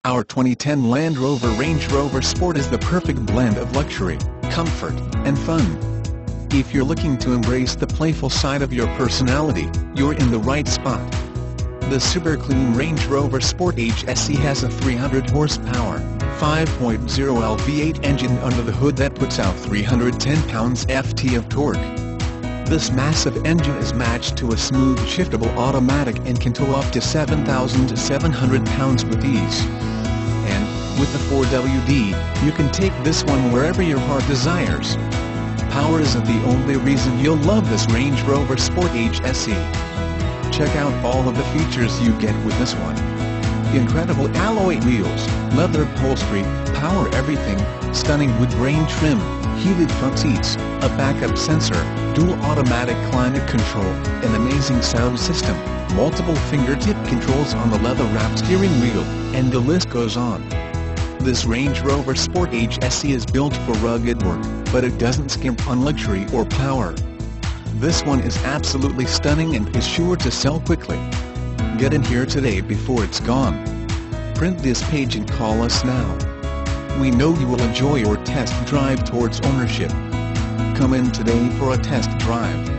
Our 2010 Land Rover Range Rover Sport is the perfect blend of luxury, comfort, and fun. If you're looking to embrace the playful side of your personality, you're in the right spot. The super clean Range Rover Sport HSE has a 300 horsepower, 5.0L V8 engine under the hood that puts out 310 pounds-ft of torque. This massive engine is matched to a smooth shiftable automatic and can tow up to 7,700 pounds with ease. And, with the 4WD, you can take this one wherever your heart desires. Power isn't the only reason you'll love this Range Rover Sport HSE. Check out all of the features you get with this one. Incredible alloy wheels, leather upholstery, power everything, stunning wood grain trim, heated front seats, a backup sensor, dual automatic climate control, an amazing sound system, multiple fingertip controls on the leather-wrapped steering wheel, and the list goes on. This Range Rover Sport HSE is built for rugged work, but it doesn't skimp on luxury or power. This one is absolutely stunning and is sure to sell quickly. Get in here today before it's gone. Print this page and call us now. We know you will enjoy your test drive towards ownership. Come in today for a test drive.